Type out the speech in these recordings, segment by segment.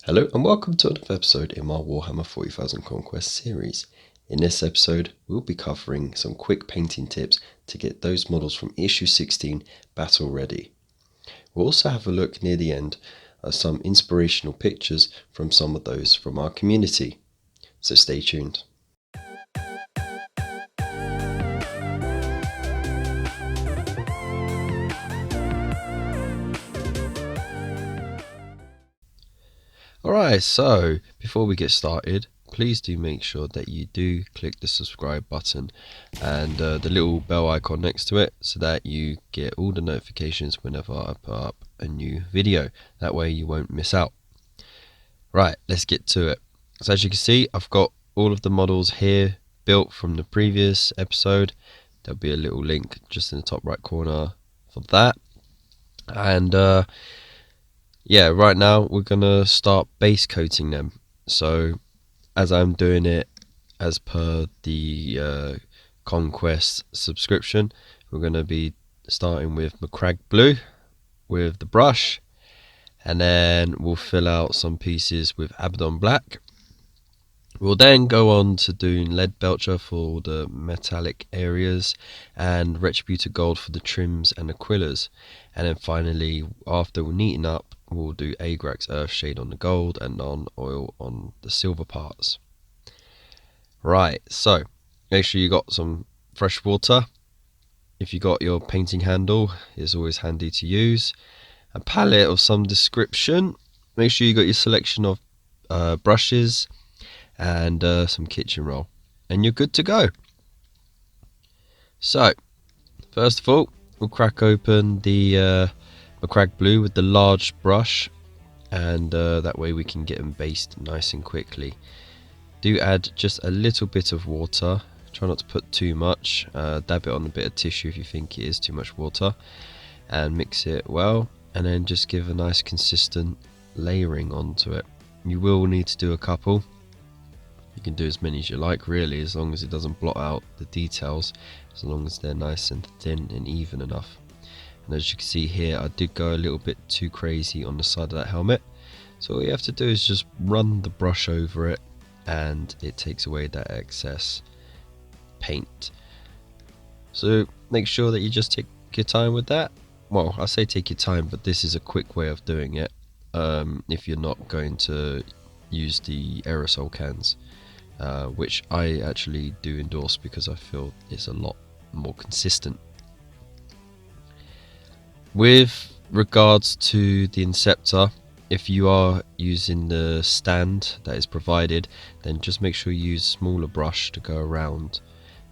Hello and welcome to another episode in my Warhammer 40k Conquest series. In this episode, we'll be covering some quick painting tips to get those models from issue 16 battle ready. We'll also have a look near the end at some inspirational pictures from some of those from our community. So stay tuned. Alright, so before we get started, please do make sure that you do click the subscribe button and the little bell icon next to it so that you get all the notifications whenever I put up a new video. That way you won't miss out. Right, let's get to it. So as you can see, I've got all of the models here built from the previous episode. There'll be a little link just in the top right corner for that. And yeah, right now we're gonna start base coating them. So as I'm doing it as per the Conquest subscription, we're gonna be starting with Macragge Blue with the brush, and then we'll fill out some pieces with Abaddon Black. We'll then go on to doing Lead Belcher for the metallic areas and Retributor Gold for the trims and the quillers. And then finally, after we're neating up, we'll do Agrax Earthshade on the gold and non-oil on the silver parts. Right, so make sure you got some fresh water. If you got your painting handle, it's always handy to use. A palette of some description. Make sure you got your selection of brushes and some kitchen roll, and you're good to go. So first of all, we'll crack open the Macragge Blue with the large brush, and that way we can get them based nice and quickly. Do add just a little bit of water, try not to put too much, dab it on a bit of tissue if you think it is too much water, and mix it well, and then just give a nice consistent layering onto it. You will need to do a couple. You can do as many as you like really, as long as it doesn't blot out the details, as long as they're nice and thin and even enough. And as you can see here, I did go a little bit too crazy on the side of that helmet, so all you have to do is just run the brush over it and it takes away that excess paint. So make sure that you just take your time with that. Well, I say take your time, but this is a quick way of doing it if you're not going to use the aerosol cans, which I actually do endorse because I feel it's a lot more consistent. With regards to the Inceptor, if you are using the stand that is provided, then just make sure you use a smaller brush to go around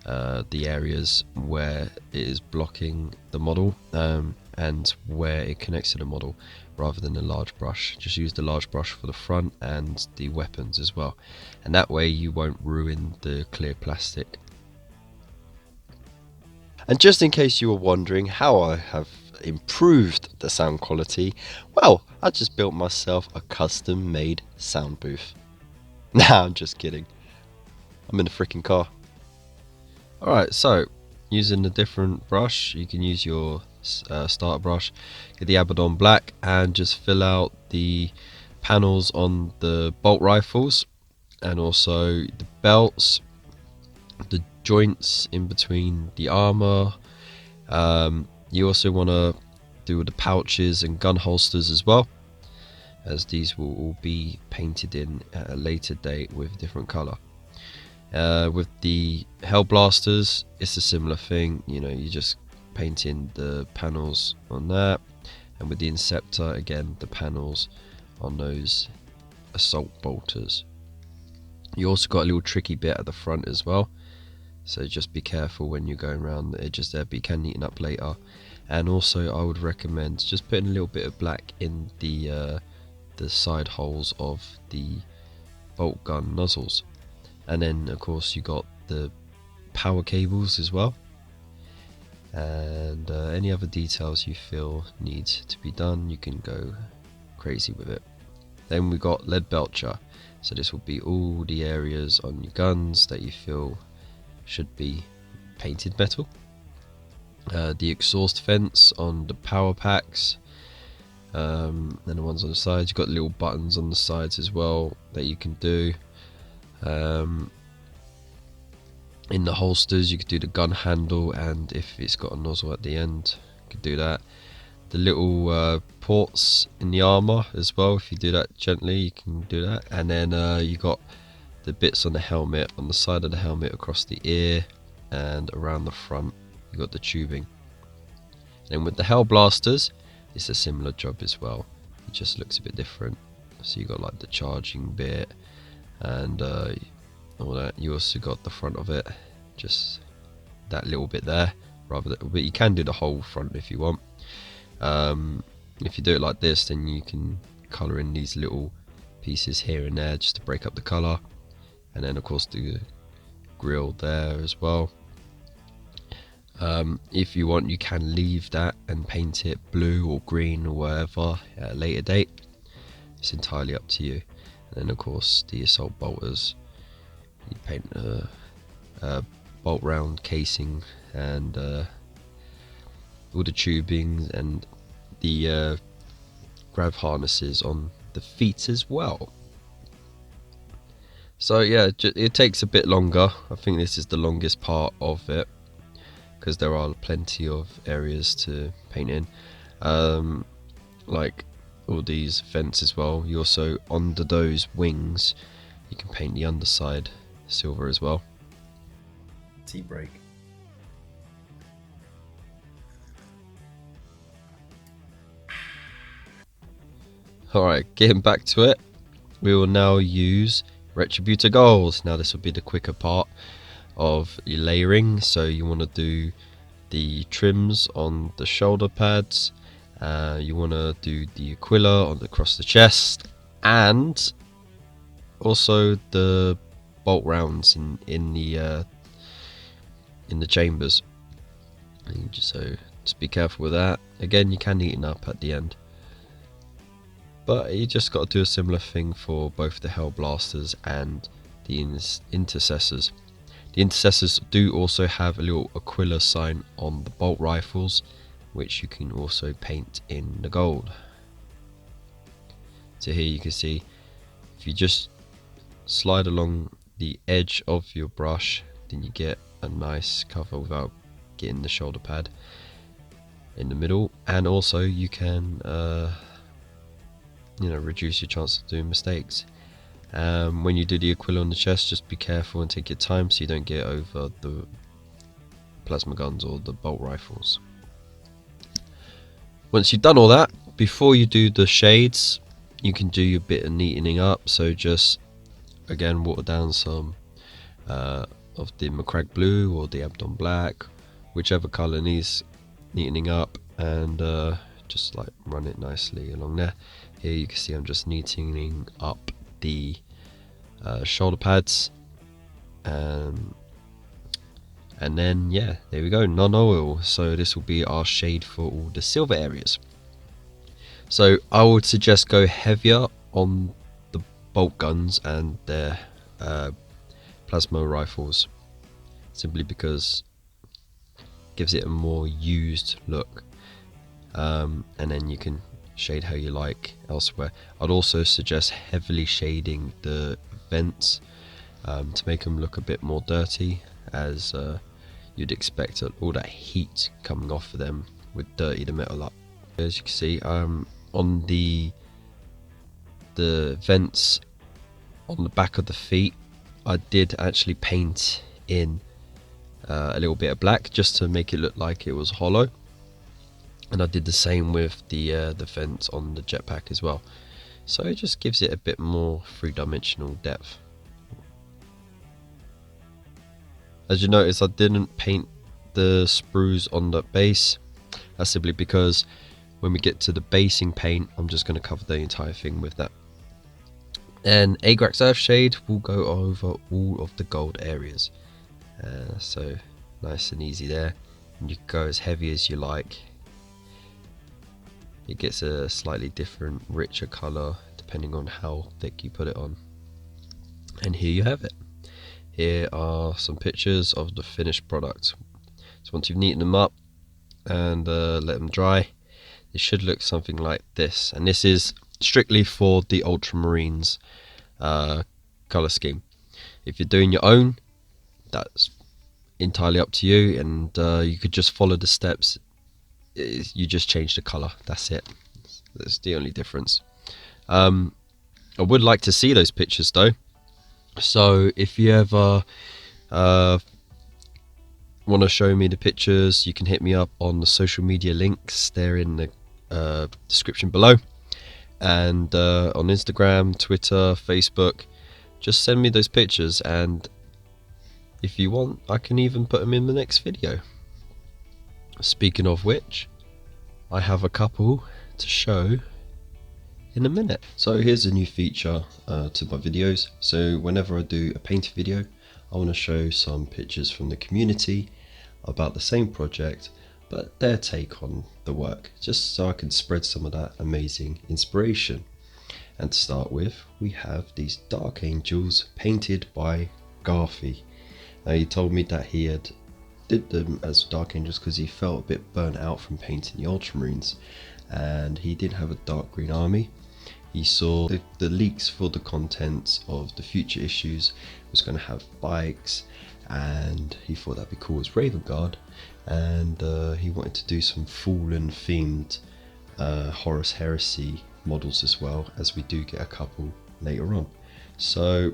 the areas where it is blocking the model and where it connects to the model, rather than a large brush. Just use the large brush for the front and the weapons as well, and that way you won't ruin the clear plastic. And just in case you were wondering how I have improved the sound quality, well, I just built myself a custom made sound booth. Nah, I'm just kidding, I'm in a freaking car. Alright, so using a different brush, you can use your starter brush, get the Abaddon Black, and just fill out the panels on the bolt rifles, and also the belts, the joints in between the armor. You also want to do the pouches and gun holsters as well, as these will all be painted in at a later date with a different color. With the Hellblasters, it's a similar thing. You know, you just paint in the panels on that, and with the Inceptor, again, the panels on those assault bolters. You also got a little tricky bit at the front as well, so just be careful when you're going around the edges there, but you can neaten up later. And also I would recommend just putting a little bit of black in the side holes of the bolt gun nozzles. And then of course you got the power cables as well, and any other details you feel need to be done, you can go crazy with it. Then we got Lead Belcher, so this will be all the areas on your guns that you feel should be painted metal. The exhaust vents on the power packs, Then the ones on the sides, you've got little buttons on the sides as well that you can do. In the holsters you could do the gun handle, and if it's got a nozzle at the end you could do that. The little ports in the armor as well, if you do that gently you can do that. And then you got the bits on the helmet, on the side of the helmet, across the ear and around the front you got the tubing. And with the Hellblasters it's a similar job as well, it just looks a bit different. So you got like the charging bit and all that. You also got the front of it, just that little bit there, but you can do the whole front if you want. If you do it like this, then you can colour in these little pieces here and there just to break up the colour, and then of course the grill there as well. If you want, you can leave that and paint it blue or green or whatever at a later date. It's entirely up to you. And then of course the assault bolters, you paint a bolt round casing and all the tubing and the grav harnesses on the feet as well. So yeah, it takes a bit longer. I think this is the longest part of it because there are plenty of areas to paint in, like all these vents as well. You also, under those wings, you can paint the underside silver as well. Tea break. Alright, getting back to it, we will now use Retributor Gold. Now this will be the quicker part of your layering. So you want to do the trims on the shoulder pads, you want to do the Aquila across the chest, and also the bolt rounds in the chambers. So just be careful with that. Again, you can neaten up at the end, but you just got to do a similar thing for both the Hellblasters and the Intercessors. The Intercessors do also have a little Aquila sign on the bolt rifles, which you can also paint in the gold. So here you can see, if you just slide along the edge of your brush, then you get a nice cover without getting the shoulder pad in the middle. And also you can reduce your chance of doing mistakes. When you do the Aquila on the chest, just be careful and take your time so you don't get over the plasma guns or the bolt rifles. Once you've done all that, before you do the shades, you can do your bit of neatening up. So just again water down some of the Macragge blue or the Abdon black, whichever colour needs neatening up, and just like run it nicely along there. Here you can see I'm just neatening up the shoulder pads, and then yeah, there we go, non-oil. So this will be our shade for all the silver areas. So I would suggest go heavier on the bolt guns and their plasma rifles, simply because it gives it a more used look, and then you can shade how you like elsewhere. I'd also suggest heavily shading the vents to make them look a bit more dirty, as you'd expect all that heat coming off of them would dirty the metal up. As you can see, on the vents on the back of the feet, I did actually paint in a little bit of black just to make it look like it was hollow. And I did the same with the vents on the jetpack as well. So it just gives it a bit more three-dimensional depth. As you notice, I didn't paint the sprues on the base. That's simply because when we get to the basing paint, I'm just going to cover the entire thing with that. And Agrax Earthshade will go over all of the gold areas. So nice and easy there. And you can go as heavy as you like. It gets a slightly different, richer colour depending on how thick you put it on. And here you have it. Here are some pictures of the finished product. So once you've neatened them up and let them dry, it should look something like this, and this is strictly for the Ultramarines colour scheme. If you're doing your own, that's entirely up to you, and you could just follow the steps. You just change the colour, that's it. That's the only difference. I would like to see those pictures though, so if you ever want to show me the pictures, you can hit me up on the social media links. They're in the description below, and on Instagram, Twitter, Facebook. Just send me those pictures, and if you want, I can even put them in the next video. Speaking of which, I have a couple to show in a minute. So here's a new feature to my videos. So whenever I do a paint video, I want to show some pictures from the community about the same project, but their take on the work, just so I can spread some of that amazing inspiration. And to start with, we have these Dark Angels painted by Garthy. Now, he told me that he had did them as Dark Angels because he felt a bit burnt out from painting the Ultramarines, and he did have a dark green army. He saw the leaks for the contents of the future issues was going to have bikes, and he thought that'd be cool as Raven Guard, and he wanted to do some Fallen themed Horus Heresy models as well, as we do get a couple later on. So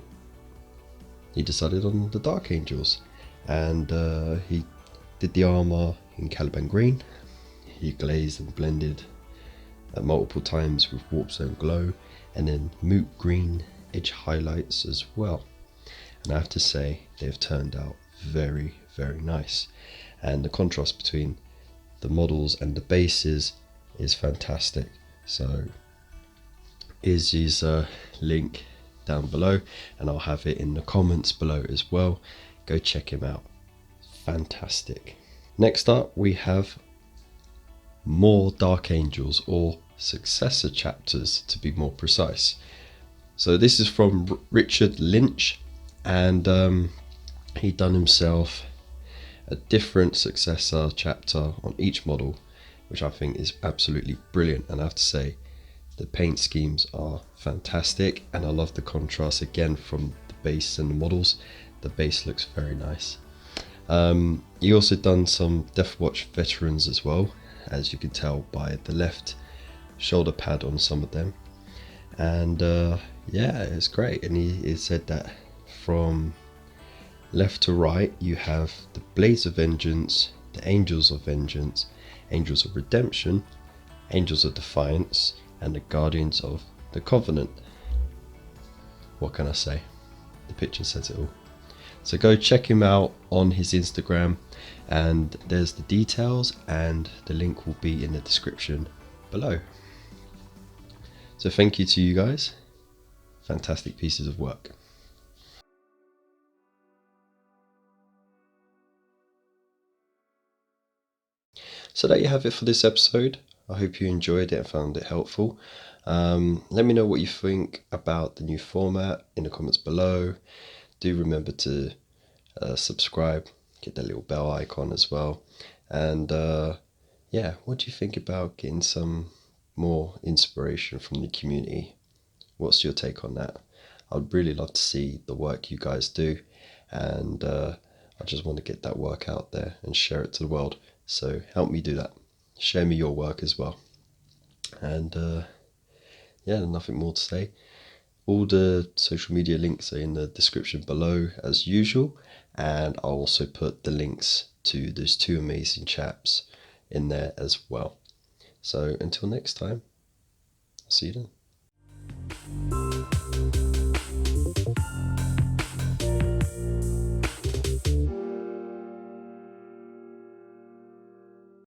he decided on the Dark Angels, and he did the armor in Caliban green. He glazed and blended multiple times with Warp Zone glow, and then moot green edge highlights as well. And I have to say, they've turned out very, very nice, and the contrast between the models and the bases is fantastic. So here's his link down below, and I'll have it in the comments below as well. Go check him out, fantastic. Next up, we have more Dark Angels, or successor chapters to be more precise. So this is from Richard Lynch, and he done himself a different successor chapter on each model, which I think is absolutely brilliant. And I have to say, the paint schemes are fantastic, and I love the contrast again from the base and the models. The base looks very nice. He also done some Deathwatch veterans as well, as you can tell by the left shoulder pad on some of them. And yeah, it's great. And he said that from left to right you have the Blades of Vengeance, the Angels of Vengeance, Angels of Redemption, Angels of Defiance, and the Guardians of the Covenant. What can I say? The picture says it all. So go check him out on his Instagram, and there's the details, and the link will be in the description below. So thank you to you guys. Fantastic pieces of work. So there you have it for this episode. I hope you enjoyed it and found it helpful. Let me know what you think about the new format in the comments below. Do remember to subscribe, get that little bell icon as well. And yeah, what do you think about getting some more inspiration from the community? What's your take on that? I'd really love to see the work you guys do, and I just want to get that work out there and share it to the world. So help me do that. Share me your work as well. And yeah, nothing more to say. All the social media links are in the description below as usual, and I'll also put the links to those two amazing chaps in there as well. So until next time, I'll see you then.